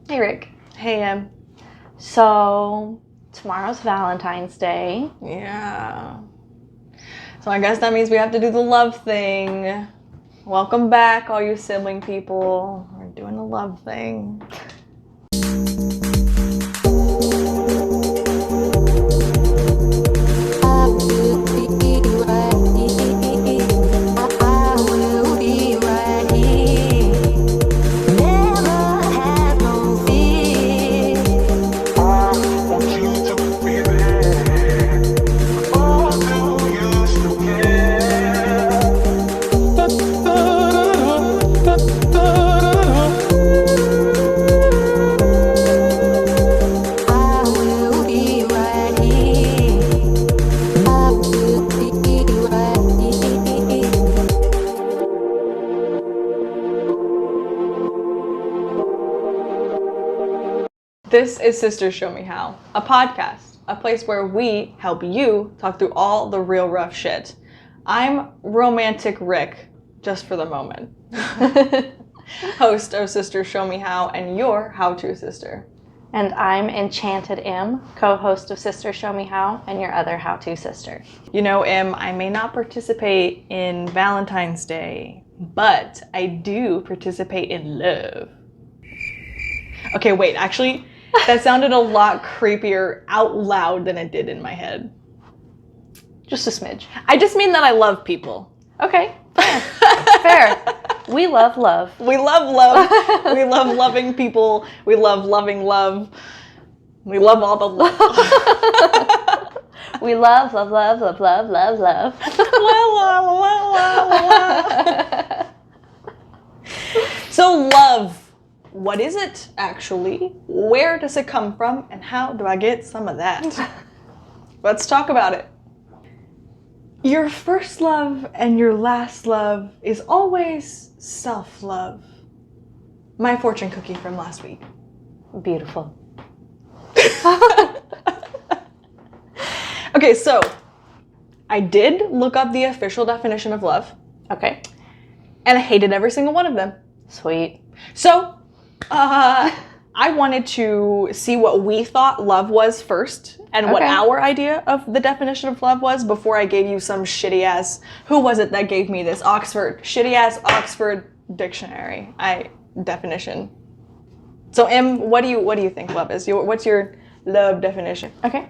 Hey, Rick. Hey, Em. So, tomorrow's Valentine's Day. Yeah. So I guess that means we have to do the love thing. Welcome back, all you sibling people. We're doing the love thing. This is Sisters Show Me How, a podcast, a place where we help you talk through all the real rough shit. I'm Romantic Rick, just for the moment. Host of Sisters Show Me How and your how-to sister. And I'm Enchanted M, co-host of Sisters Show Me How and your other how-to sister. You know, Em, I may not participate in Valentine's Day, but I do participate in love. Okay, wait, actually, that sounded a lot creepier out loud than it did in my head. Just a smidge. I just mean that I love people. Okay, fair. We love love. We love love. We love loving people. We love loving love. We love all the love. We love, love, love, love, love, love, love. La, la, la, la, la. So love. What is it, actually? Where does it come from? And how do I get some of that? Let's talk about it. Your first love and your last love is always self-love. My fortune cookie from last week. Beautiful. Okay, so I did look up the official definition of love. Okay. And I hated every single one of them. Sweet. So, I wanted to see what we thought love was first and what our idea of the definition of love was before I gave you some shitty ass, who was it that gave me this? Shitty ass Oxford dictionary definition. So Em, what do you think love is? What's your love definition? Okay.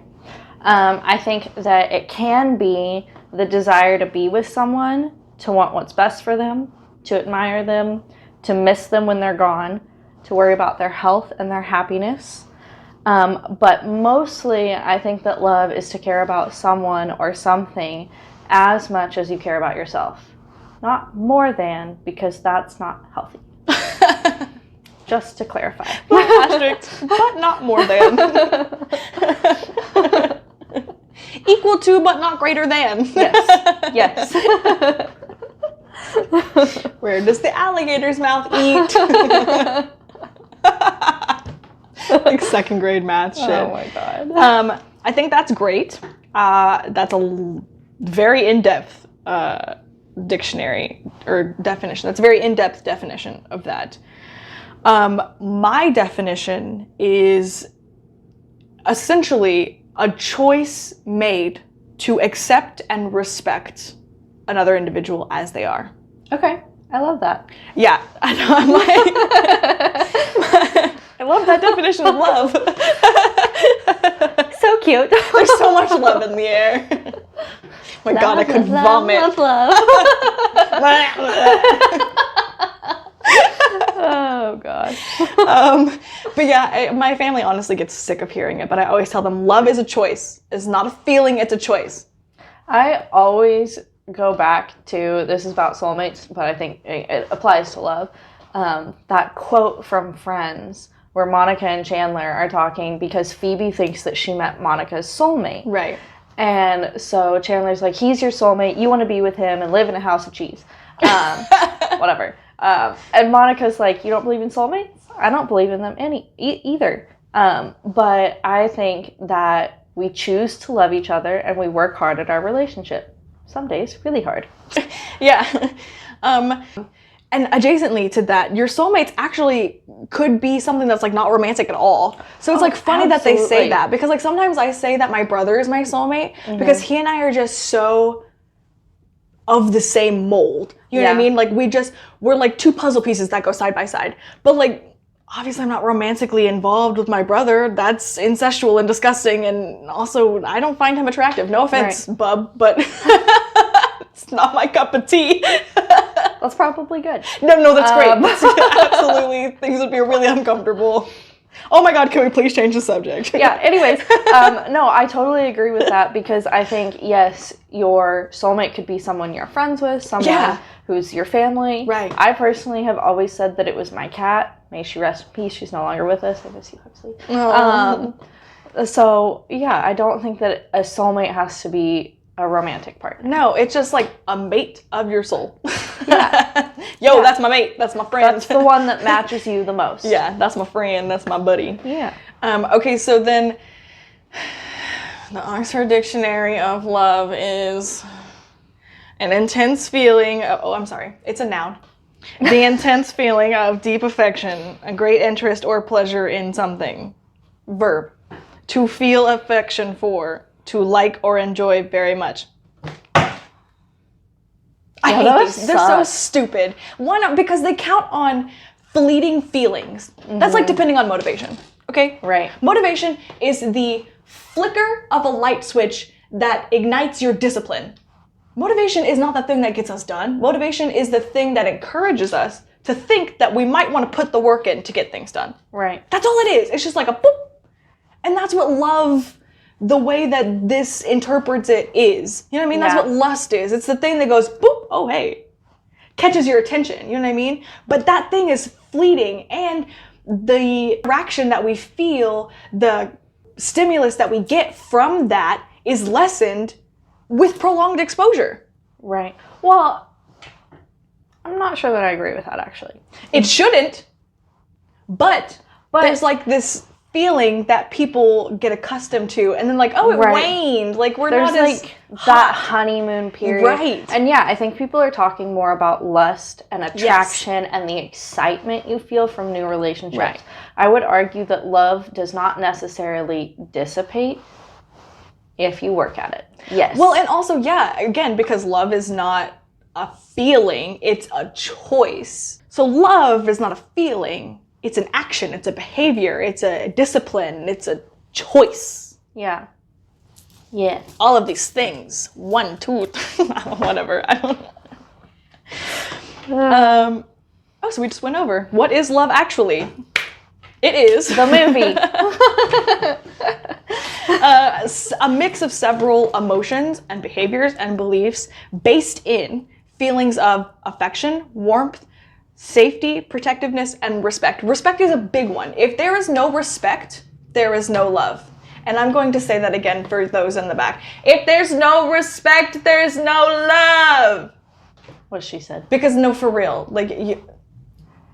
I think that it can be the desire to be with someone, to want what's best for them, to admire them, to miss them when they're gone, to worry about their health and their happiness. But mostly, I think that love is to care about someone or something as much as you care about yourself. Not more than, because that's not healthy. Just to clarify. Asterisk, but not more than. Equal to, but not greater than. Yes. Where does the alligator's mouth eat? Like second grade math shit. Oh my god. I think that's great. That's a very in-depth dictionary or definition. That's a very in-depth definition of that. My definition is essentially a choice made to accept and respect another individual as they are. Okay, I love that. Yeah, I know. I'm like, I love that definition of love. So cute. There's so much love in the air. My God, I could vomit. Love. Oh God. But yeah, my family honestly gets sick of hearing it, but I always tell them love is a choice. It's not a feeling, it's a choice. I always go back to, this is about soulmates, but I think it applies to love. That quote from Friends where Monica and Chandler are talking because Phoebe thinks that she met Monica's soulmate. Right. And so Chandler's like, he's your soulmate, you want to be with him and live in a house of cheese. Whatever. And Monica's like, you don't believe in soulmates? I don't believe in them either. But I think that we choose to love each other and we work hard at our relationship. Some days, really hard. Yeah. And adjacently to that, your soulmates actually could be something that's like not romantic at all. So it's like funny that they say that, because like sometimes I say that my brother is my soulmate because he and I are just so of the same mold. You know what I mean? Like we're like two puzzle pieces that go side by side. But like obviously I'm not romantically involved with my brother. That's incestual and disgusting, and also I don't find him attractive. No offense, bub, but it's not my cup of tea. That's probably good. No, that's great. Absolutely, things would be really uncomfortable. Oh my God, can we please change the subject? Yeah, anyways, no, I totally agree with that, because I think, yes, your soulmate could be someone you're friends with, someone who's your family. Right. I personally have always said that it was my cat. May she rest in peace. She's no longer with us. I miss you, Huxley. So, yeah, I don't think that a soulmate has to be a romantic partner. No, it's just like a mate of your soul. Yo, that's my mate. That's my friend. That's the one that matches you the most. Yeah, that's my friend. That's my buddy. Yeah. Okay, so then the Oxford Dictionary of Love is an intense feeling of, I'm sorry, it's a noun. The intense feeling of deep affection, a great interest or pleasure in something. Verb, to feel affection for, to like or enjoy very much. I hate these. They're so stupid. One, because they count on fleeting feelings. That's like depending on motivation, okay? Right. Motivation is the flicker of a light switch that ignites your discipline. Motivation is not the thing that gets us done. Motivation is the thing that encourages us to think that we might want to put the work in to get things done. Right. That's all it is. It's just like a boop. And that's what love, the way that this interprets it, is. You know what I mean? That's what lust is. It's the thing that goes, boop, oh hey, catches your attention. You know what I mean? But that thing is fleeting, and the attraction that we feel, the stimulus that we get from that is lessened with prolonged exposure. Right. Well, I'm not sure that I agree with that, actually. It shouldn't, but there's like this feeling that people get accustomed to, and then like, oh, it waned. Like There's not as like that honeymoon period. Right. And yeah, I think people are talking more about lust and attraction and the excitement you feel from new relationships. Right. I would argue that love does not necessarily dissipate if you work at it. Yes. Well, and also, yeah, again, because love is not a feeling, it's a choice. So love is not a feeling. It's an action, it's a behavior, it's a discipline, it's a choice. Yeah. Yeah. All of these things. 1, 2, whatever. I don't know. So we just went over. What is love actually? It is the movie. A mix of several emotions and behaviors and beliefs based in feelings of affection, warmth, safety, protectiveness, and respect. Respect is a big one. If there is no respect, there is no love. And I'm going to say that again for those in the back. If there's no respect, there's no love. What she said. Because no, for real. Like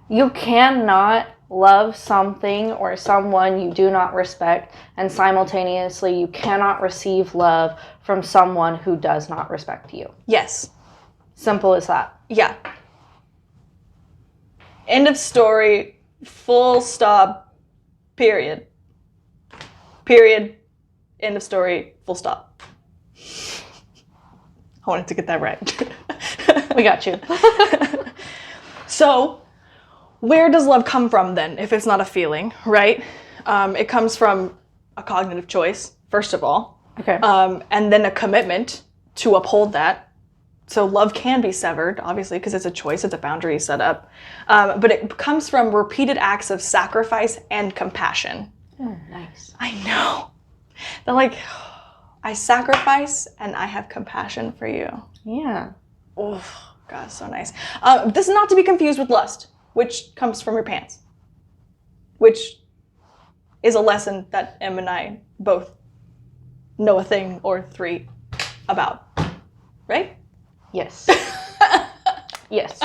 you cannot love something or someone you do not respect, and simultaneously you cannot receive love from someone who does not respect you. Yes. Simple as that. Yeah. End of story, full stop, period. Period, end of story, full stop. I wanted to get that right. We got you. So, where does love come from then, if it's not a feeling, right? It comes from a cognitive choice, first of all. Okay. And then a commitment to uphold that. So love can be severed, obviously, because it's a choice, it's a boundary set up. But it comes from repeated acts of sacrifice and compassion. Oh, nice. I know. They're like, I sacrifice and I have compassion for you. Yeah. Oh, God, so nice. This is not to be confused with lust, which comes from your pants, which is a lesson that Em and I both know a thing or 3 about, right? Yes. Yes.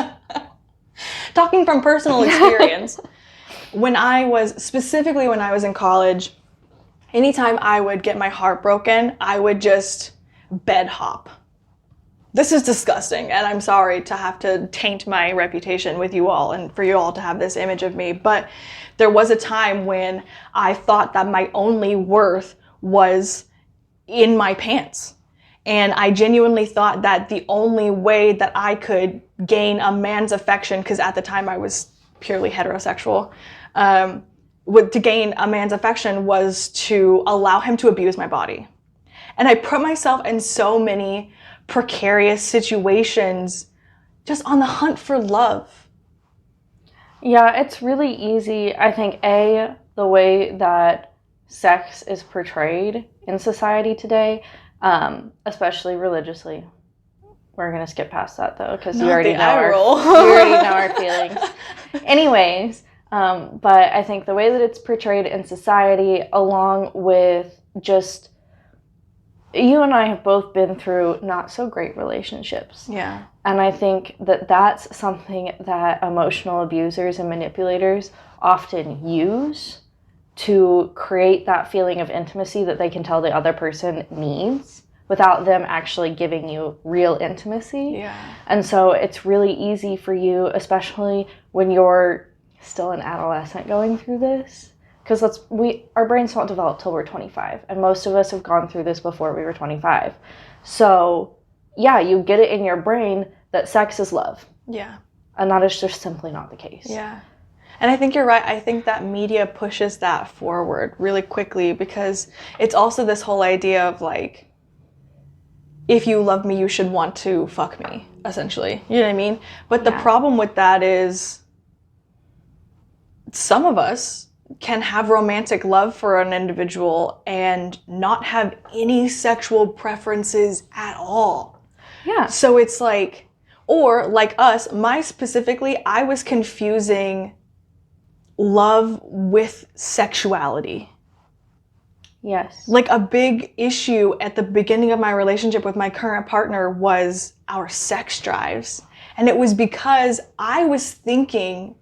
Talking from personal experience, when I was in college, anytime I would get my heart broken, I would just bed hop. This is disgusting, and I'm sorry to have to taint my reputation with you all and for you all to have this image of me, but there was a time when I thought that my only worth was in my pants. And I genuinely thought that the only way that I could gain a man's affection, because at the time I was purely heterosexual, to gain a man's affection was to allow him to abuse my body. And I put myself in so many precarious situations just on the hunt for love. Yeah, it's really easy. I think, the way that sex is portrayed in society today, especially religiously. We're going to skip past that, though, because you already know our feelings. Anyways, but I think the way that it's portrayed in society, along with just, you and I have both been through not so great relationships. Yeah. And I think that that's something that emotional abusers and manipulators often use to create that feeling of intimacy that they can tell the other person needs without them actually giving you real intimacy. Yeah. And so it's really easy for you, especially when you're still an adolescent going through this, because our brains don't develop till we're 25, and most of us have gone through this before we were 25. So yeah, you get it in your brain that sex is love. Yeah. And that is just simply not the case. Yeah. And I think you're right. I think that media pushes that forward really quickly, because it's also this whole idea of like, if you love me, you should want to fuck me, essentially. You know what I mean? But the problem with that is some of us can have romantic love for an individual and not have any sexual preferences at all. Yeah. So it's like, or like us, specifically, I was confusing love with sexuality. Yes. Like, a big issue at the beginning of my relationship with my current partner was our sex drives. And it was because I was thinking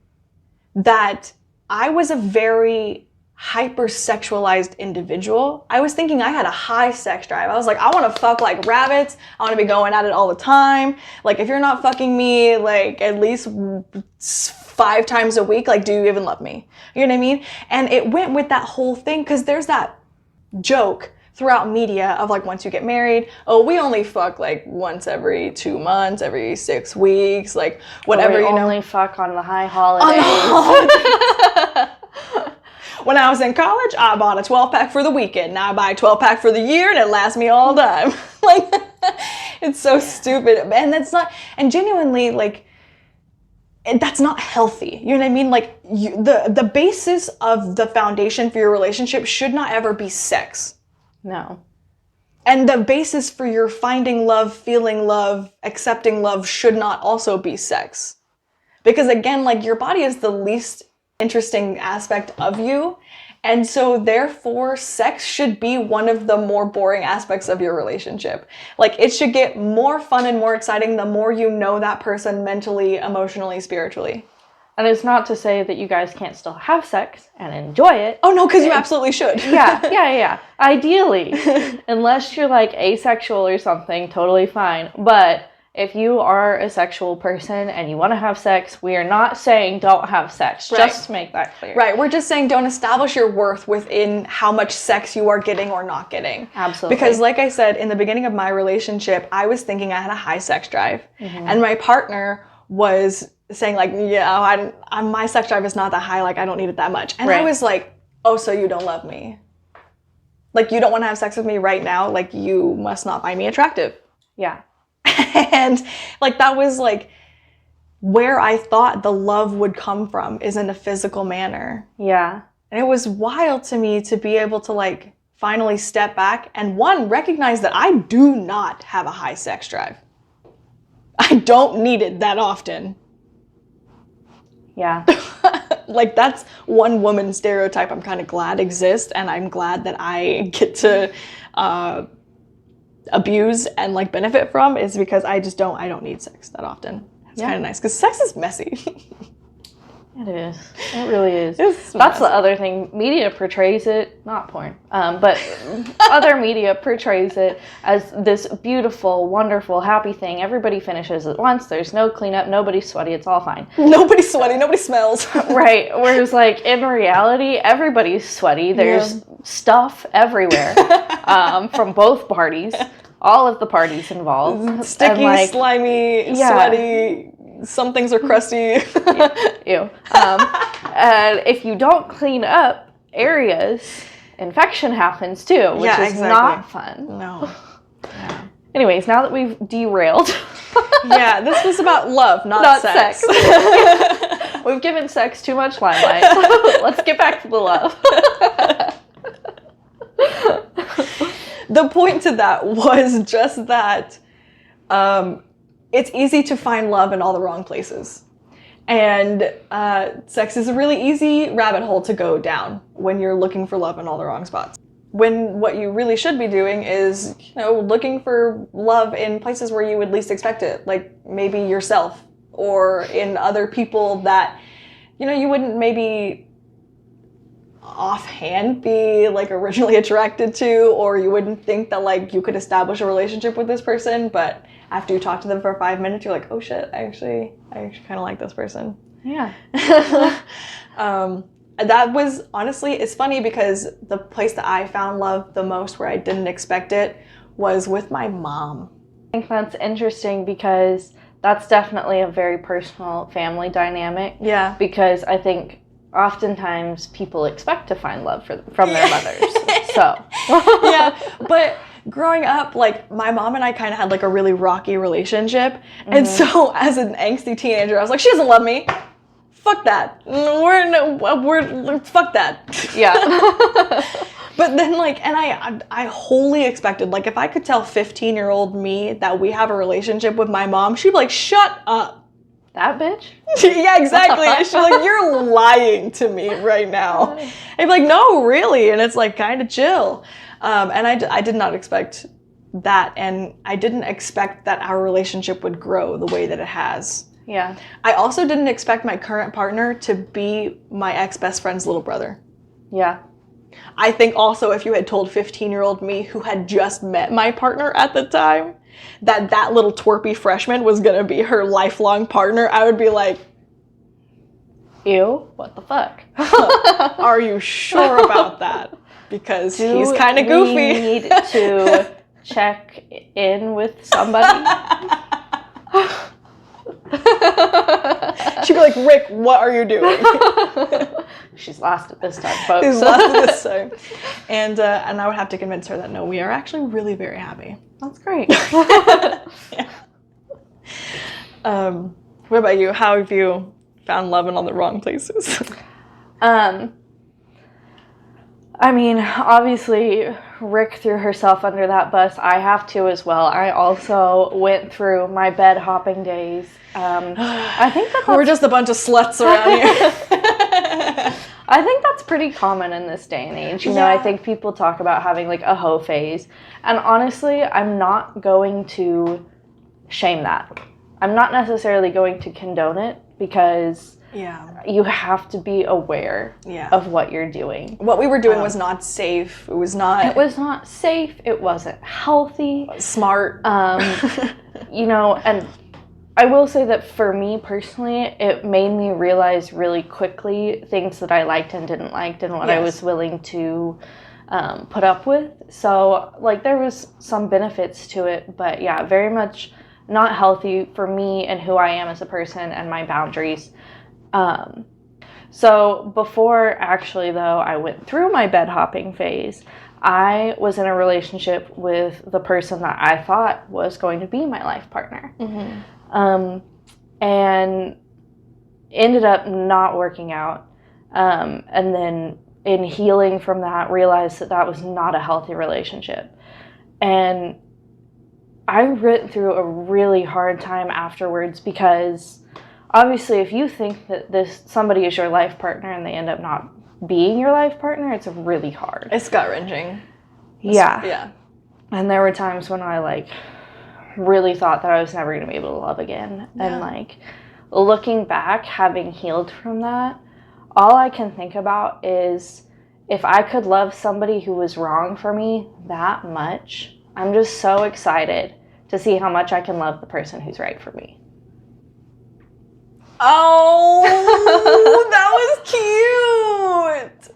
that I was a very hypersexualized individual. I was thinking I had a high sex drive. I was like, I want to fuck like rabbits. I want to be going at it all the time. Like, if you're not fucking me, like, at least 5 times a week, like, do you even love me? You know what I mean? And it went with that whole thing, because there's that joke throughout media of like, once you get married, oh, we only fuck like once every 2 months, every 6 weeks, like whatever, you know. Only fuck on the high holidays. When I was in college, I bought a 12-pack for the weekend. Now I buy a 12-pack for the year, and it lasts me all the time. Like, it's so stupid. And that's not, and genuinely, like, that's not healthy. You know what I mean? Like, the basis of the foundation for your relationship should not ever be sex. No. And the basis for your finding love, feeling love, accepting love should not also be sex. Because again, like, your body is the least interesting aspect of you. And so therefore, sex should be one of the more boring aspects of your relationship. Like, it should get more fun and more exciting the more you know that person mentally, emotionally, spiritually. And it's not to say that you guys can't still have sex and enjoy it. Oh, no, because you absolutely should. Yeah. Ideally, unless you're like asexual or something, totally fine. But if you are a sexual person and you want to have sex, we are not saying don't have sex. Right. Just to make that clear. Right. We're just saying don't establish your worth within how much sex you are getting or not getting. Absolutely. Because like I said, in the beginning of my relationship, I was thinking I had a high sex drive. Mm-hmm. And my partner was saying like, yeah, my sex drive is not that high. Like, I don't need it that much. And I was like, oh, so you don't love me? Like, you don't want to have sex with me right now? Like, you must not find me attractive. Yeah. And like, that was like where I thought the love would come from, is in a physical manner. Yeah. And it was wild to me to be able to like finally step back and recognize that I do not have a high sex drive. I don't need it that often. Yeah. Like, that's one woman stereotype I'm kind of glad exists, and I'm glad that I get to abuse and like benefit from, is because I don't need sex that often. It's kind of nice, because sex is messy. It is. It really is. It's That's the other thing. Media portrays it, not porn, but other media portrays it as this beautiful, wonderful, happy thing. Everybody finishes at once. There's no cleanup. Nobody's sweaty. It's all fine. Nobody's sweaty. Nobody smells. Right. Whereas, like, in reality, everybody's sweaty. There's stuff everywhere from both parties. All of the parties involved. Sticky, and, slimy, sweaty. Some things are crusty. Ew. And if you don't clean up areas, infection happens too, which is not fun. No. Yeah. Anyways, now that we've derailed. Yeah, this was about love, not sex. We've given sex too much limelight. Let's get back to the love. The point to that was just that it's easy to find love in all the wrong places. And sex is a really easy rabbit hole to go down when you're looking for love in all the wrong spots. When what you really should be doing is, looking for love in places where you would least expect it, like maybe yourself or in other people that, you wouldn't maybe offhand be like originally attracted to, or you wouldn't think that like you could establish a relationship with this person, but after you talk to them for 5 minutes, you're like, oh shit, I actually kind of like this person. Yeah. That was, honestly, it's funny because the place that I found love the most where I didn't expect it was with my mom. I think that's interesting because that's definitely a very personal family dynamic. Yeah. Because I think oftentimes people expect to find love from their mothers. So. Yeah, but growing up, like, my mom and I kind of had like a really rocky relationship. Mm-hmm. And so as an angsty teenager, I was like, she doesn't love me. Fuck that. We're fuck that. Yeah. But then, like, and I wholly expected, like, if I could tell 15-year-old me that we have a relationship with my mom, she'd be like, shut up. That bitch? Yeah, exactly. She's like, you're lying to me right now. I'd be like, no, really. And it's like, kind of chill. And I did not expect that. And I didn't expect that our relationship would grow the way that it has. Yeah. I also didn't expect my current partner to be my ex-best friend's little brother. Yeah. I think also if you had told 15-year-old me who had just met my partner at the time that little twerpy freshman was going to be her lifelong partner, I would be like, ew, what the fuck? Are you sure about that? Because he's kind of goofy. We need to check in with somebody. She'd be like, Rick, what are you doing? She's lost it this time, folks. She's lost it this time. And I would have to convince her that, no, we are actually really very happy. That's great. Yeah. What about you? How have you found love in all the wrong places? I mean, obviously, Rick threw herself under that bus. I have to as well. I also went through my bed hopping days. I think that we're just a bunch of sluts around here. I think that's pretty common in this day and age. You know, I think people talk about having like a hoe phase. And honestly, I'm not going to shame that. I'm not necessarily going to condone it because you have to be aware of what you're doing. What we were doing was not safe. It was not safe. It wasn't healthy. Smart. And I will say that for me personally, it made me realize really quickly things that I liked and didn't like and what I was willing to put up with. So, like, there was some benefits to it, but yeah, very much not healthy for me and who I am as a person and my boundaries. So before actually though I went through my bed hopping phase, I was in a relationship with the person that I thought was going to be my life partner. Mm-hmm. And ended up not working out. And then in healing from that, realized that that was not a healthy relationship. And I went through a really hard time afterwards because obviously, if you think that somebody is your life partner and they end up not being your life partner, it's really hard. It's gut-wrenching. Yeah. And there were times when I, like, really thought that I was never going to be able to love again. Yeah. And, like, looking back, having healed from that, all I can think about is if I could love somebody who was wrong for me that much, I'm just so excited to see how much I can love the person who's right for me. Oh, that was cute.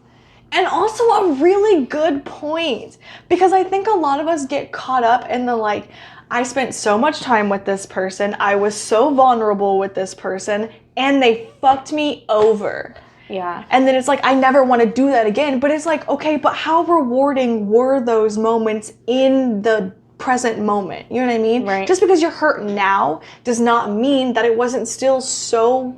And also a really good point, because I think a lot of us get caught up in the like, I spent so much time with this person, I was so vulnerable with this person, and they fucked me over. Yeah. And then it's like, I never want to do that again. But it's like, okay, but how rewarding were those moments in the present moment? You know what I mean? Right. Just because you're hurt now does not mean that it wasn't still so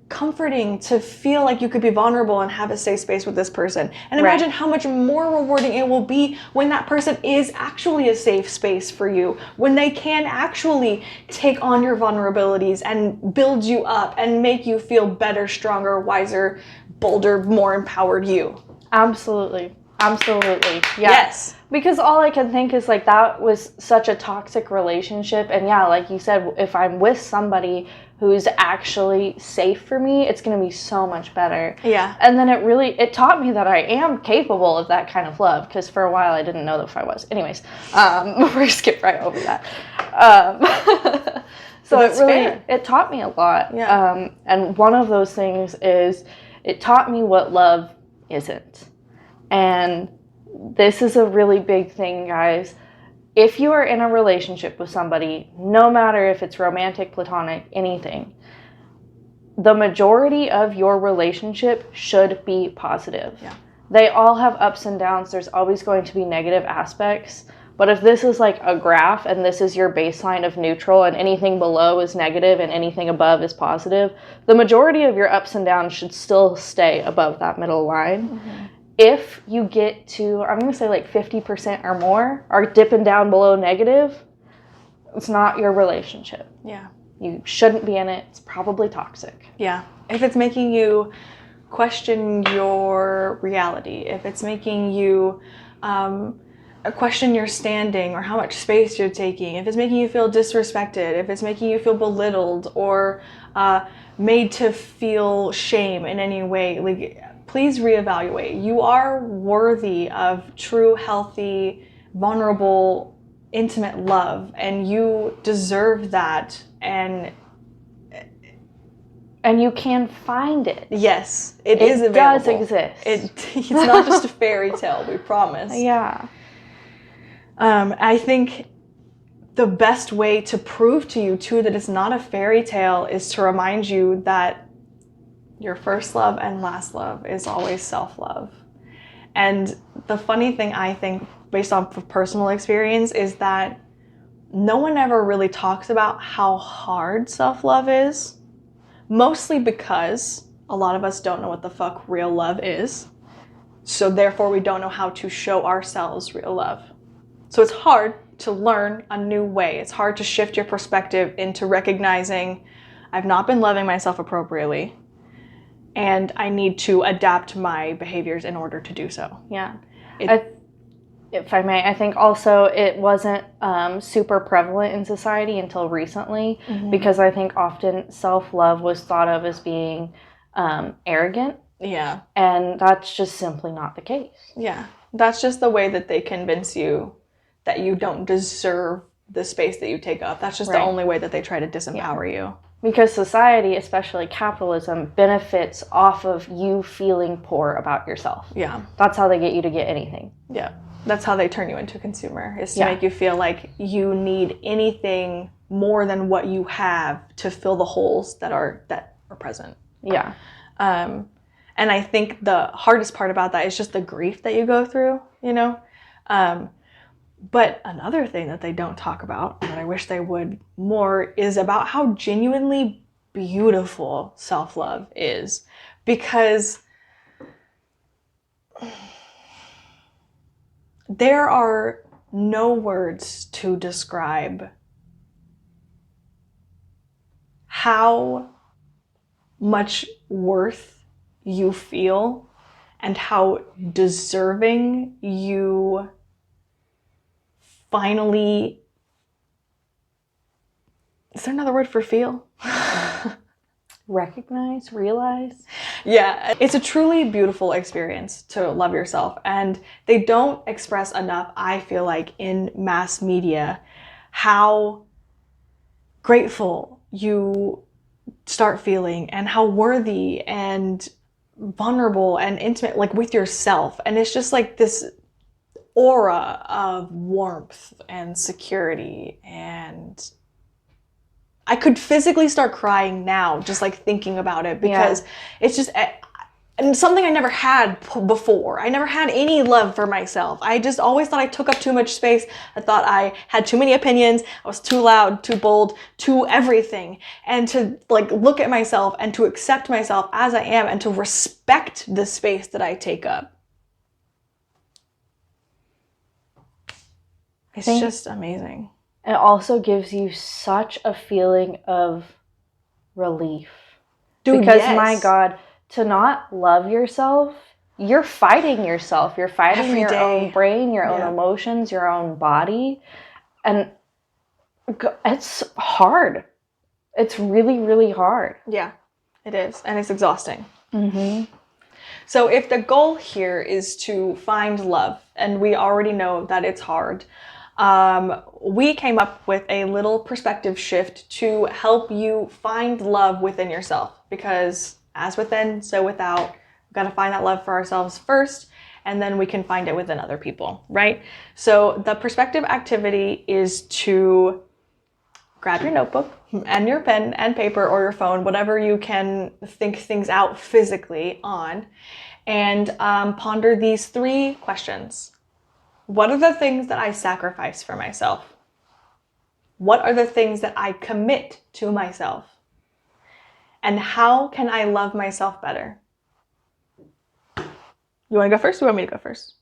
comforting to feel like you could be vulnerable and have a safe space with this person. And imagine how much more rewarding it will be when that person is actually a safe space for you, when they can actually take on your vulnerabilities and build you up and make you feel better, stronger, wiser, bolder, more empowered you. Absolutely. Absolutely. Yeah. Yes. Because all I can think is like that was such a toxic relationship. And yeah, like you said, if I'm with somebody who's actually safe for me, it's going to be so much better. Yeah. And then it taught me that I am capable of that kind of love, because for a while I didn't know if I was. Anyways, before I skip right over that. So it taught me a lot. Yeah. And one of those things is it taught me what love isn't. And this is a really big thing, guys. If you are in a relationship with somebody, no matter if it's romantic, platonic, anything, the majority of your relationship should be positive. Yeah. They all have ups and downs. There's always going to be negative aspects. But if this is like a graph and this is your baseline of neutral and anything below is negative and anything above is positive, the majority of your ups and downs should still stay above that middle line. Mm-hmm. If you get to, I'm going to say like 50% or more are dipping down below negative, it's not your relationship. Yeah. You shouldn't be in it. It's probably toxic. Yeah. If it's making you question your reality, if it's making you question your standing or how much space you're taking, if it's making you feel disrespected, if it's making you feel belittled or made to feel shame in any way, like, please reevaluate. You are worthy of true, healthy, vulnerable, intimate love, and you deserve that. And you can find it. Yes, it is available. It does exist. It's not just a fairy tale, we promise. Yeah. I think the best way to prove to you, too, that it's not a fairy tale is to remind you that your first love and last love is always self-love. And the funny thing, I think, based on personal experience, is that no one ever really talks about how hard self-love is. Mostly because a lot of us don't know what the fuck real love is. So therefore we don't know how to show ourselves real love. So it's hard to learn a new way. It's hard to shift your perspective into recognizing I've not been loving myself appropriately and I need to adapt my behaviors in order to do so. Yeah. If I may, I think also it wasn't super prevalent in society until recently, mm-hmm. because I think often self-love was thought of as being arrogant. Yeah. And that's just simply not the case. Yeah. That's just the way that they convince you that you don't deserve the space that you take up. That's just the only way that they try to disempower you. Because society, especially capitalism, benefits off of you feeling poor about yourself. Yeah. That's how they get you to get anything. Yeah. That's how they turn you into a consumer, is to make you feel like you need anything more than what you have to fill the holes that are present. Yeah. And I think the hardest part about that is just the grief that you go through, you know? But another thing that they don't talk about, and that I wish they would more, is about how genuinely beautiful self-love is. Because there are no words to describe how much worth you feel and how deserving you finally... Is there another word for feel? realize. Yeah, it's a truly beautiful experience to love yourself. And they don't express enough, I feel like, in mass media, how grateful you start feeling and how worthy and vulnerable and intimate, like with yourself. And it's just like this aura of warmth and security, and I could physically start crying now just like thinking about it, because it's just and something I never had before. I never had any love for myself. I just always thought I took up too much space. I thought I had too many opinions. I was too loud, too bold, too everything. And to like look at myself and to accept myself as I am and to respect the space that I take up. It's just amazing. It also gives you such a feeling of relief. Dude, because yes. my God, to not love yourself, you're fighting yourself. You're fighting Every your day. own brain, your own emotions, your own body. And it's hard. It's really, really hard. Yeah, it is. And it's exhausting. Mm-hmm. So if the goal here is to find love, and we already know that it's hard, we came up with a little perspective shift to help you find love within yourself, because as within, so without. We've got to find that love for ourselves first, and then we can find it within other people, right? So the perspective activity is to grab your notebook and your pen and paper or your phone, whatever you can think things out physically on, and ponder these 3 questions. What are the things that I sacrifice for myself? What are the things that I commit to myself? And how can I love myself better? You want to go first, or you want me to go first?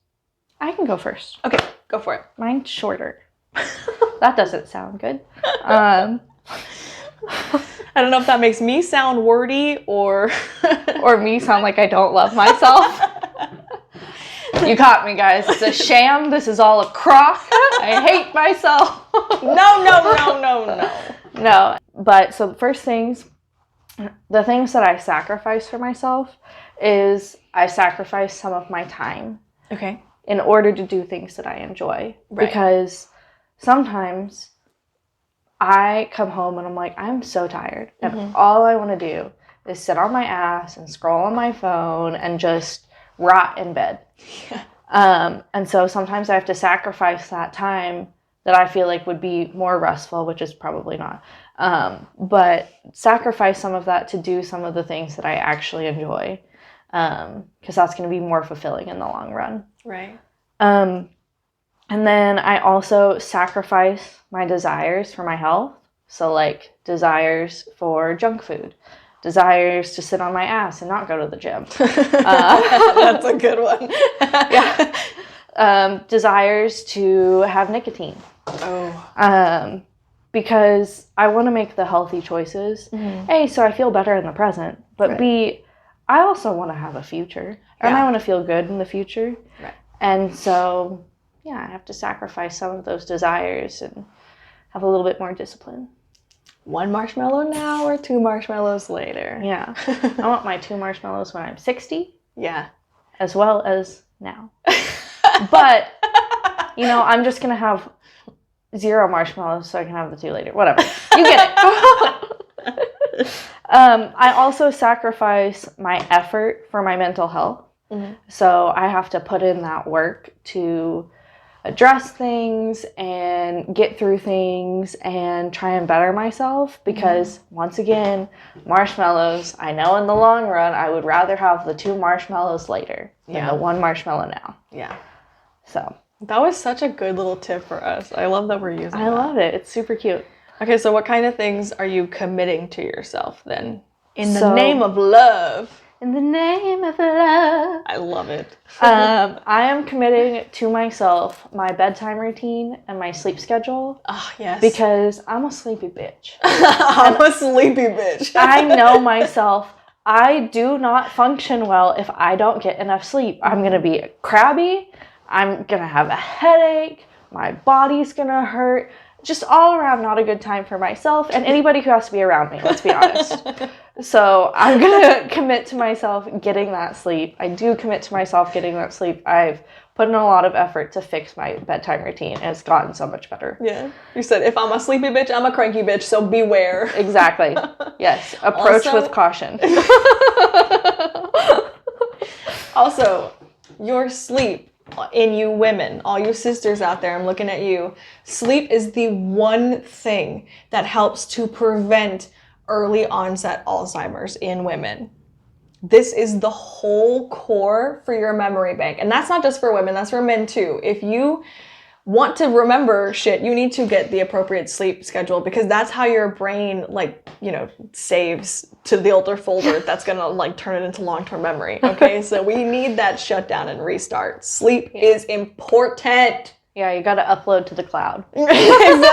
I can go first. Okay, go for it. Mine's shorter. That doesn't sound good. I don't know if that makes me sound wordy or me sound like I don't love myself. You caught me, guys. It's a sham. This is all a crock. I hate myself. No. But so the things that I sacrifice for myself is I sacrifice some of my time. Okay. In order to do things that I enjoy. Right. Because sometimes I come home and I'm like, I'm so tired. And all I want to do is sit on my ass and scroll on my phone and just rot in bed. And so sometimes I have to sacrifice that time that I feel like would be more restful, which is probably not. But sacrifice some of that to do some of the things that I actually enjoy. Because that's going to be more fulfilling in the long run. Right. And then I also sacrifice my desires for my health. So like desires for junk food, desires to sit on my ass and not go to the gym. That's a good one. Yeah. Desires to have nicotine. Oh. Because I want to make the healthy choices. A, so I feel better in the present. But B, I also want to have a future. And I want to feel good in the future. Right. And so, yeah, I have to sacrifice some of those desires and have a little bit more discipline. 1 marshmallow now or 2 marshmallows later? Yeah. I want my 2 marshmallows when I'm 60. Yeah. As well as now. But, I'm just going to have 0 marshmallows so I can have the 2 later. Whatever. You get it. I also sacrifice my effort for my mental health. So I have to put in that work to address things and get through things and try and better myself, because once again, marshmallows, I know in the long run I would rather have the 2 marshmallows later than the 1 marshmallow now. Yeah. So that was such a good little tip for us. I love that we're using that. I love it. It's super cute. Okay, so what kind of things are you committing to yourself then? In the name of love. In the name of love. I love it. I am committing to myself my bedtime routine and my sleep schedule. Oh, yes. Because I'm a sleepy bitch. I'm a sleepy bitch. I know myself. I do not function well if I don't get enough sleep. I'm going to be crabby. I'm going to have a headache. My body's going to hurt. Just all around not a good time for myself and anybody who has to be around me, let's be honest. So I'm going to commit to myself getting that sleep. I do commit to myself getting that sleep. I've put in a lot of effort to fix my bedtime routine, and it's gotten so much better. Yeah. You said, if I'm a sleepy bitch, I'm a cranky bitch, so beware. Exactly. Yes. Approach Also, with caution. Also, your sleep, in you women, all you sisters out there, I'm looking at you. Sleep is the one thing that helps to prevent early onset Alzheimer's in women. This is the whole core for your memory bank. And that's not just for women, that's for men too. If you want to remember shit, you need to get the appropriate sleep schedule, because that's how your brain, like, you know, saves to the older folder that's gonna like turn it into long-term memory. Okay, so we need that shutdown and restart. Sleep is important. Yeah, you got to upload to the cloud. Exactly.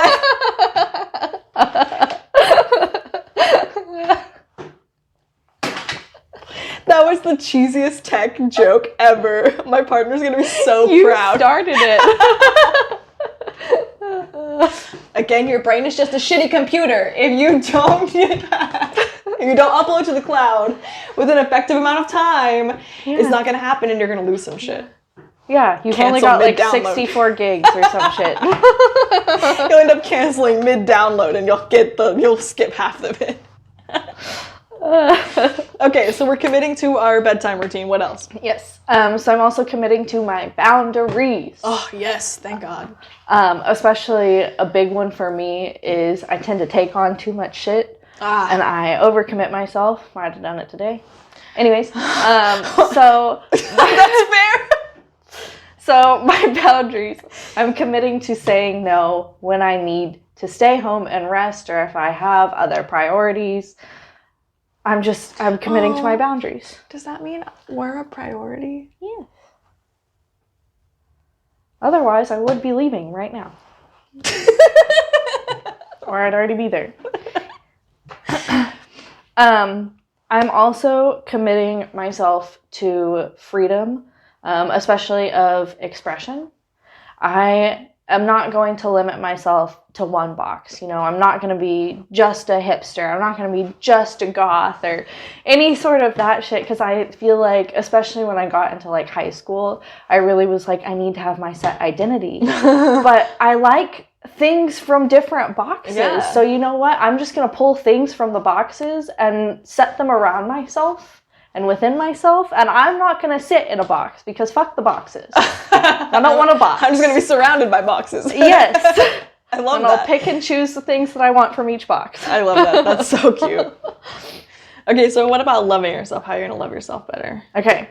That was the cheesiest tech joke ever. My partner's gonna be so proud. You started it. Again, your brain is just a shitty computer. If you don't upload to the cloud with an effective amount of time, it's not gonna happen, and you're gonna lose some shit. Yeah, you've only got like 64 gigs or some shit. You'll end up canceling mid-download, and you'll skip half of it. Okay, so we're committing to our bedtime routine. What else? Yes. So I'm also committing to my boundaries. Oh, yes. Thank God. Especially a big one for me is I tend to take on too much shit. And I overcommit myself. I might have done it today. Anyways, so... That's fair. So my boundaries, I'm committing to saying no when I need to stay home and rest, or if I have other priorities. I'm committing to my boundaries. Does that mean we're a priority? Yeah. Otherwise, I would be leaving right now. Or I'd already be there. I'm also committing myself to freedom, especially of expression. I am not going to limit myself to one box. You know, I'm not going to be just a hipster. I'm not going to be just a goth or any sort of that shit, because I feel like, especially when I got into like high school, I really was like, I need to have my set identity. But I like things from different boxes. Yeah. So you know what? I'm just going to pull things from the boxes and set them around myself and within myself, and I'm not going to sit in a box, because fuck the boxes. I don't want a box. I'm just going to be surrounded by boxes. Yes. I love and that. I'll pick and choose the things that I want from each box. I love that. That's so cute. Okay, so what about loving yourself? How are you going to love yourself better? Okay.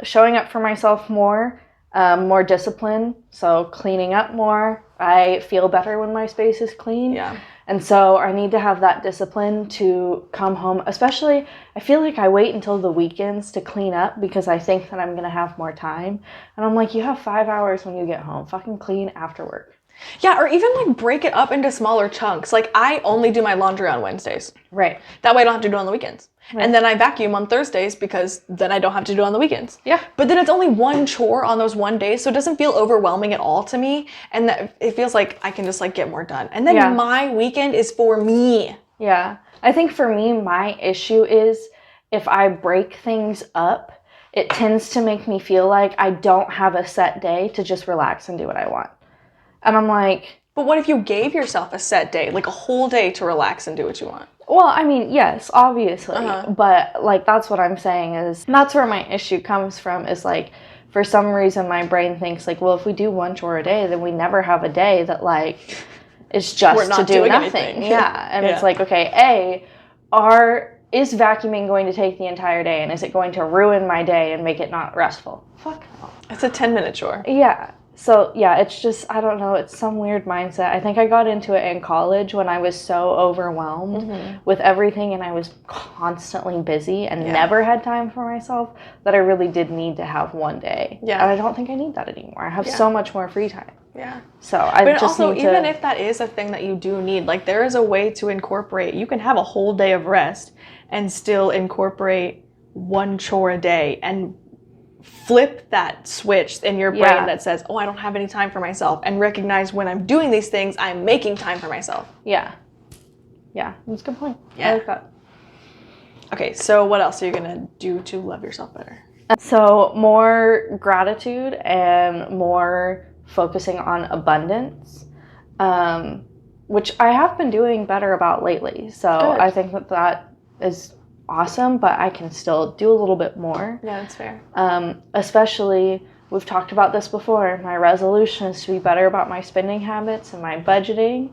Showing up for myself more, more discipline, so cleaning up more. I feel better when my space is clean. Yeah. And so I need to have that discipline to come home. Especially, I feel like I wait until the weekends to clean up, because I think that I'm going to have more time. And I'm like, you have 5 hours when you get home. Fucking clean after work. Yeah, or even like break it up into smaller chunks. Like, I only do my laundry on Wednesdays. Right. That way I don't have to do it on the weekends. Right. And then I vacuum on Thursdays, because then I don't have to do it on the weekends. Yeah. But then it's only one chore on those one day, so it doesn't feel overwhelming at all to me. And that it feels like I can just like get more done. And then my weekend is for me. Yeah. I think for me, my issue is if I break things up, it tends to make me feel like I don't have a set day to just relax and do what I want. And I'm like... But what if you gave yourself a set day, like a whole day to relax and do what you want? Well, I mean, yes, obviously. But, like, that's what I'm saying is... That's where my issue comes from, is, like, for some reason my brain thinks, like, well, if we do one chore a day, then we never have a day that, like, is just to do nothing. Anything. Yeah. And it's like, okay, is vacuuming going to take the entire day, and is it going to ruin my day and make it not restful? Fuck no. It's a 10-minute chore. Yeah. So, yeah, it's just, I don't know, it's some weird mindset. I think I got into it in college when I was so overwhelmed with everything, and I was constantly busy and never had time for myself, that I really did need to have one day. Yeah. And I don't think I need that anymore. I have so much more free time. Yeah. So I but just also, need even if that is a thing that you do need, like, there is a way to incorporate, you can have a whole day of rest and still incorporate one chore a day, and flip that switch in your brain that says, oh, I don't have any time for myself, and recognize when I'm doing these things, I'm making time for myself. Yeah. Yeah, that's a good point. Yeah. I like that. Okay, so what else are you gonna do to love yourself better? So more gratitude and more focusing on abundance, which I have been doing better about lately. So Good. I think that is awesome, but I can still do a little bit more. Yeah, that's fair. Especially, we've talked about this before, my resolution is to be better about my spending habits and my budgeting.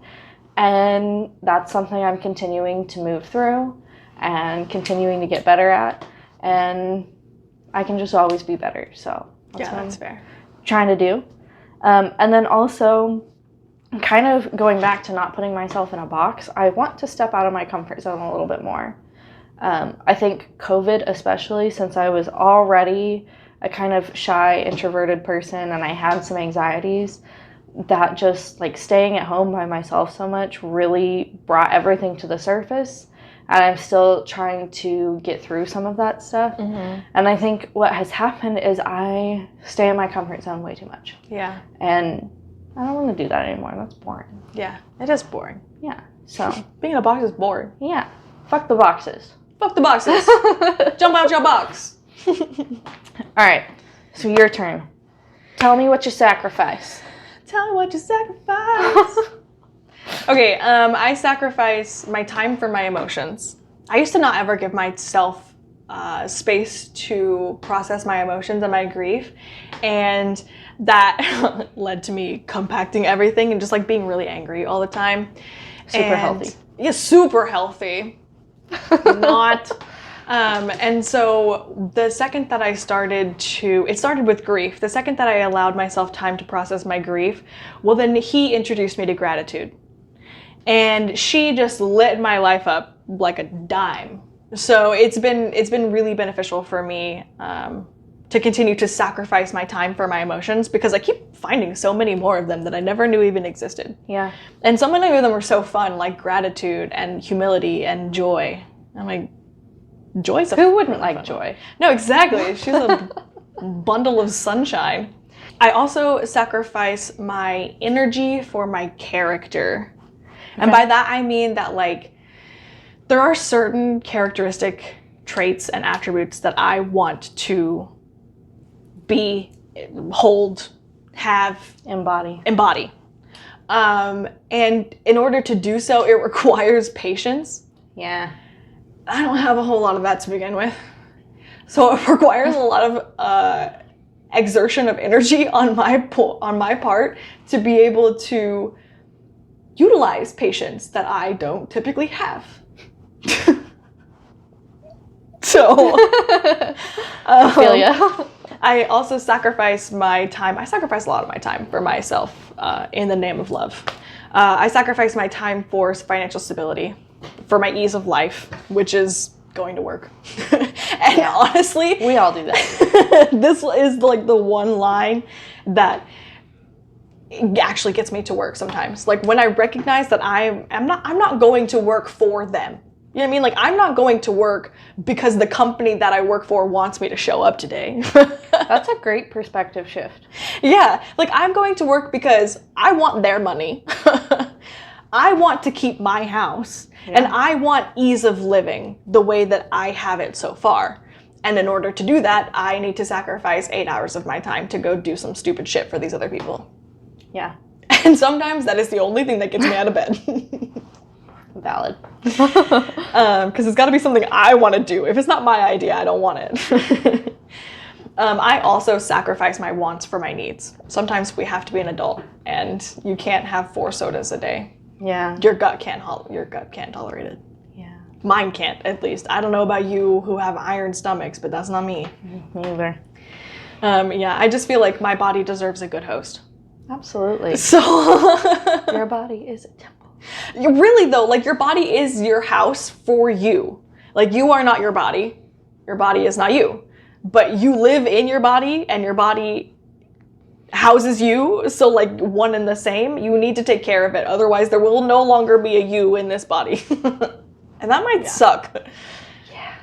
And that's something I'm continuing to move through and continuing to get better at. And I can just always be better. So that's fair. Trying to do. And then also, kind of going back to not putting myself in a box, I want to step out of my comfort zone a little bit more. I think COVID, especially since I was already a kind of shy, introverted person and I had some anxieties, that just like staying at home by myself so much really brought everything to the surface. And I'm still trying to get through some of that stuff. Mm-hmm. And I think what has happened is I stay in my comfort zone way too much. Yeah. And I don't want to do that anymore. That's boring. Yeah, it is boring. Yeah. So being in a box is boring. Yeah. Fuck the boxes. Fuck the boxes. Jump out your box. All right. So your turn. Tell me what you sacrifice. Tell me what you sacrifice. Okay, I sacrifice my time for my emotions. I used to not ever give myself space to process my emotions and my grief, and that led to me compacting everything and just like being really angry all the time. Super healthy. Yeah, super healthy. Not. And so the second that it started with grief. The second that I allowed myself time to process my grief, well, then he introduced me to gratitude. And she just lit my life up like a dime. So it's been really beneficial for me to continue to sacrifice my time for my emotions, because I keep finding so many more of them that I never knew even existed. Yeah. And so many of them are so fun, like gratitude and humility and joy. I'm like, joy's a... Who wouldn't like joy? No, exactly. She's a bundle of sunshine. I also sacrifice my energy for my character. Okay. And by that, I mean that, like, there are certain characteristic traits and attributes that I want to be, hold, have, embody. And in order to do so, it requires patience. Yeah. I don't have a whole lot of that to begin with. So it requires a lot of exertion of energy on my part to be able to utilize patience that I don't typically have. So, I feel ya. I also sacrifice my time. I sacrifice a lot of my time for myself in the name of love. I sacrifice my time for financial stability, for my ease of life, which is going to work. And yeah, honestly, we all do that. This is like the one line that actually gets me to work sometimes. Like when I recognize that I'm not going to work for them. You know what I mean? Like, I'm not going to work because the company that I work for wants me to show up today. That's a great perspective shift. Yeah. Like, I'm going to work because I want their money. I want to keep my house. Yeah. And I want ease of living the way that I have it so far. And in order to do that, I need to sacrifice 8 hours of my time to go do some stupid shit for these other people. Yeah. And sometimes that is the only thing that gets me out of bed. Valid. Because it's got to be something I want to do. If it's not my idea, I don't want it. I also sacrifice my wants for my needs. Sometimes we have to be an adult, and you can't have 4 sodas a day. Yeah. Your gut can't tolerate it. Yeah. Mine can't, at least. I don't know about you who have iron stomachs, but that's not me. Me either. Yeah, I just feel like my body deserves a good host. Absolutely. So your body is a temple. Really though, like, your body is your house for you. Like, you are not your body. Your body is not you. But you live in your body, and your body houses you. So, like, one and the same. You need to take care of it. Otherwise, there will no longer be a you in this body. And that might suck. Yeah.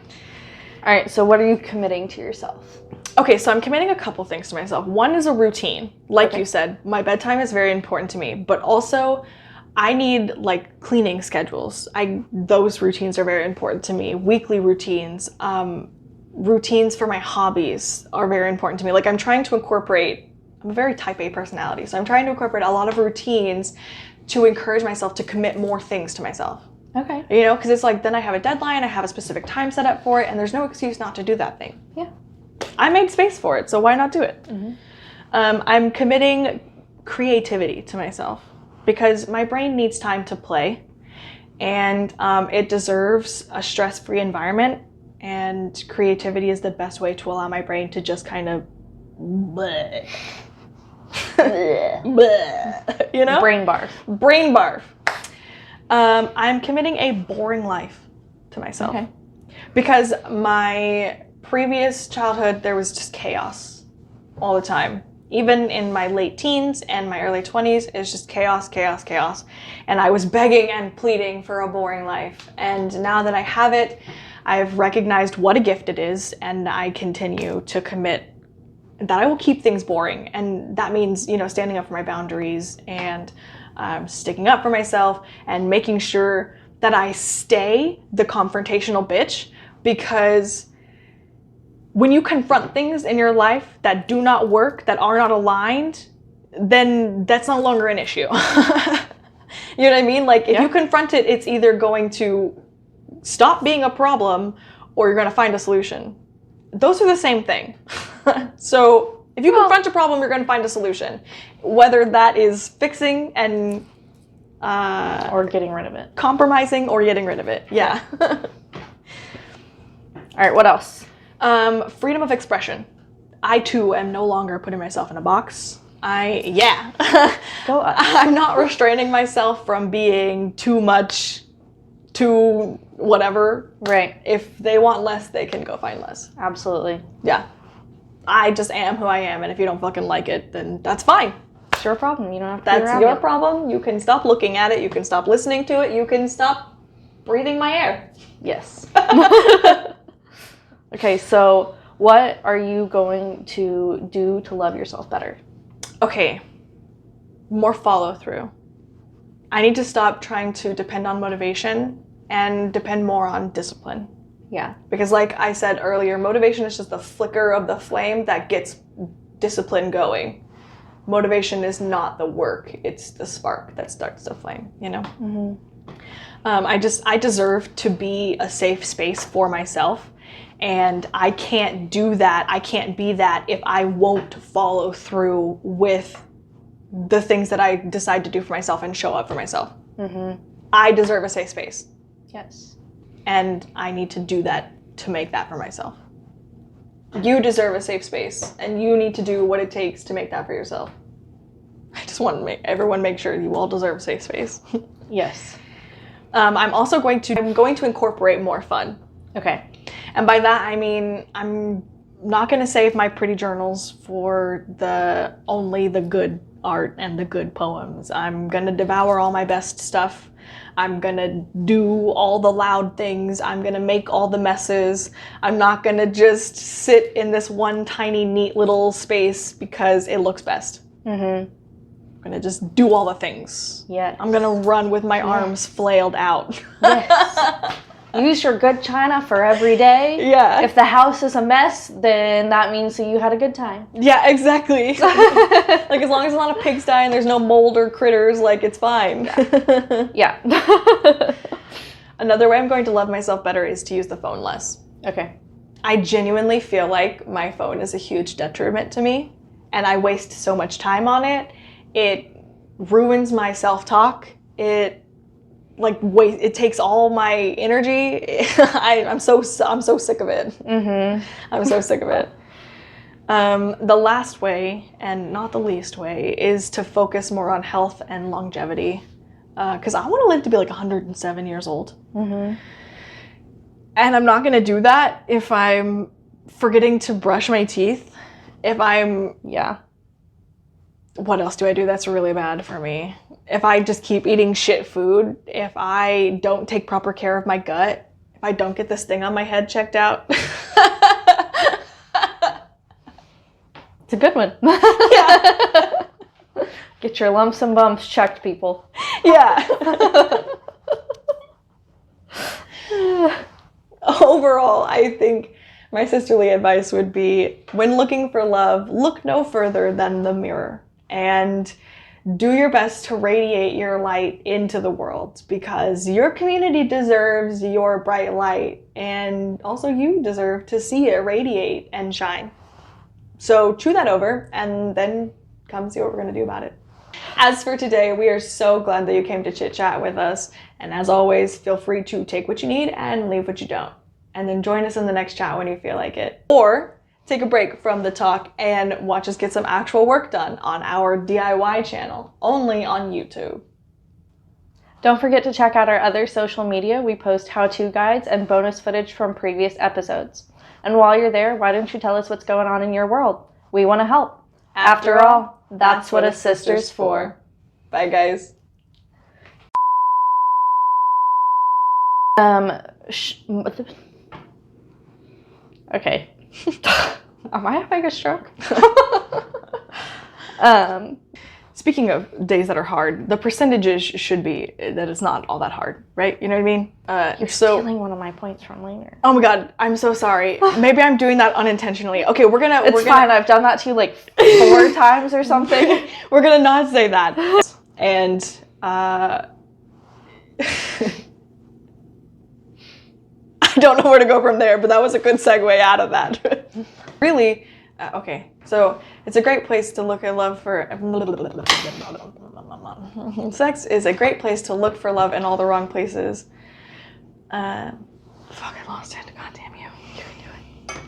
All right, so what are you committing to yourself? Okay, so I'm committing a couple things to myself. One is a routine. Like you said, my bedtime is very important to me. But also, I need like cleaning schedules. Those routines are very important to me. Weekly routines, routines for my hobbies are very important to me. Like I'm a very type A personality, so I'm trying to incorporate a lot of routines to encourage myself to commit more things to myself. Okay. You know, because it's like then I have a deadline, I have a specific time set up for it, and there's no excuse not to do that thing. Yeah. I made space for it, so why not do it? Mm-hmm. I'm committing creativity to myself because my brain needs time to play, and it deserves a stress-free environment, and creativity is the best way to allow my brain to just kind of bleh. Bleh. You know? Brain barf. I'm committing a boring life to myself. Okay. Because my previous childhood, there was just chaos all the time. Even in my late teens and my early 20s, it's just chaos. And I was begging and pleading for a boring life. And now that I have it, I've recognized what a gift it is, and I continue to commit that I will keep things boring. And that means, you know, standing up for my boundaries and sticking up for myself and making sure that I stay the confrontational bitch, because when you confront things in your life that do not work, that are not aligned, then that's no longer an issue. You know what I mean? Like if you confront it, it's either going to stop being a problem or you're going to find a solution. Those are the same thing. So if you confront a problem, you're going to find a solution, whether that is fixing and or getting rid of it, compromising or getting rid of it. Yeah. All right. What else? Freedom of expression. I too am no longer putting myself in a box. I'm not restraining myself from being too much, too whatever. Right. If they want less, they can go find less. Absolutely. Yeah. I just am who I am, and if you don't fucking like it, then that's fine. It's your problem. You don't have to. That's your problem. You can stop looking at it. You can stop listening to it. You can stop breathing my air. Yes. Okay, so what are you going to do to love yourself better? Okay. More follow through. I need to stop trying to depend on motivation and depend more on discipline. Yeah. Because like I said earlier, motivation is just the flicker of the flame that gets discipline going. Motivation is not the work, it's the spark that starts the flame, you know? Mm-hmm. I deserve to be a safe space for myself, and I can't do that, I can't be that if I won't follow through with the things that I decide to do for myself and show up for myself. Mm-hmm. I deserve a safe space. Yes. And I need to do that to make that for myself. You deserve a safe space, and you need to do what it takes to make that for yourself. I just want to everyone make sure you all deserve a safe space. Yes. I'm going to incorporate more fun. Okay. And by that I mean I'm not going to save my pretty journals for only the good art and the good poems. I'm going to devour all my best stuff. I'm going to do all the loud things. I'm going to make all the messes. I'm not going to just sit in this one tiny, neat little space because it looks best. Mm-hmm. I'm going to just do all the things. Yes. I'm going to run with my arms flailed out. Yes. Use your good china for every day. Yeah. If the house is a mess, then that means that you had a good time. Yeah, exactly. Like as long as it's not a pigsty and there's no mold or critters, like it's fine. Yeah. Another way I'm going to love myself better is to use the phone less. Okay. I genuinely feel like my phone is a huge detriment to me, and I waste so much time on it. It ruins my self-talk. It takes all my energy. I'm so sick of it. Mm-hmm. I'm so sick of it. The last way, and not the least way, is to focus more on health and longevity. Because I want to live to be like 107 years old. Mm-hmm. And I'm not going to do that if I'm forgetting to brush my teeth. If I'm... Yeah. What else do I do that's really bad for me? If I just keep eating shit food, if I don't take proper care of my gut, if I don't get this thing on my head checked out. It's a good one. Yeah. Get your lumps and bumps checked, people. Yeah. Overall, I think my sisterly advice would be, when looking for love, look no further than the mirror and do your best to radiate your light into the world, because your community deserves your bright light, and also you deserve to see it radiate and shine. So chew that over and then come see what we're going to do about it. As for today, we are so glad that you came to chit chat with us. And as always, feel free to take what you need and leave what you don't. And then join us in the next chat when you feel like it. Or take a break from the talk and watch us get some actual work done on our DIY channel, only on YouTube. Don't forget to check out our other social media. We post how-to guides and bonus footage from previous episodes. And while you're there, why don't you tell us what's going on in your world? We want to help. After all, that's what a sister's for. Bye, guys. Okay. Am I having a stroke? Speaking of days that are hard, the percentages should be that it's not all that hard, right? You know what I mean? You're stealing one of my points from later. Oh my god, I'm so sorry. Maybe I'm doing that unintentionally. Okay, we're gonna. It's fine. I've done that to you like 4 times or something. We're gonna not say that. And I don't know where to go from there, but that was a good segue out of that. Really, okay. So it's a great place to look at love for. Sex is a great place to look for love in all the wrong places. Fuck, I lost it. God damn you. You can do it.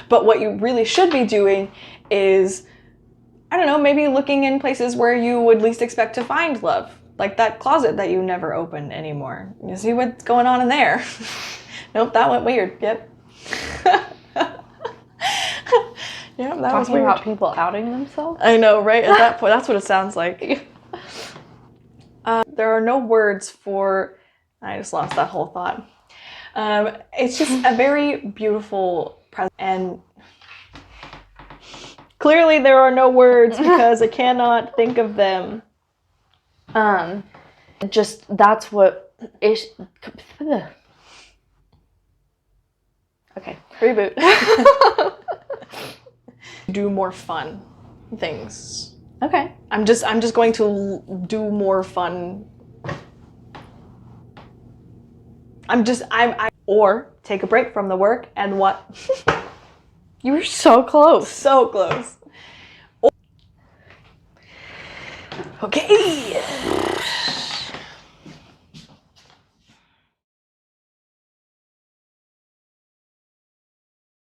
But what you really should be doing is, I don't know, maybe looking in places where you would least expect to find love. Like that closet that you never open anymore. You see what's going on in there. Nope, that went weird. Yep. Yeah, that was weird. Talking about people outing themselves? I know, right? At that point, that's what it sounds like. There are no words for... I just lost that whole thought. It's just a very beautiful present, and clearly there are no words because I cannot think of them. Just that's what is. Okay, reboot. Do more fun things. Okay. I'm just going to do more fun. Or take a break from the work and what? You were so close. So close. Okay.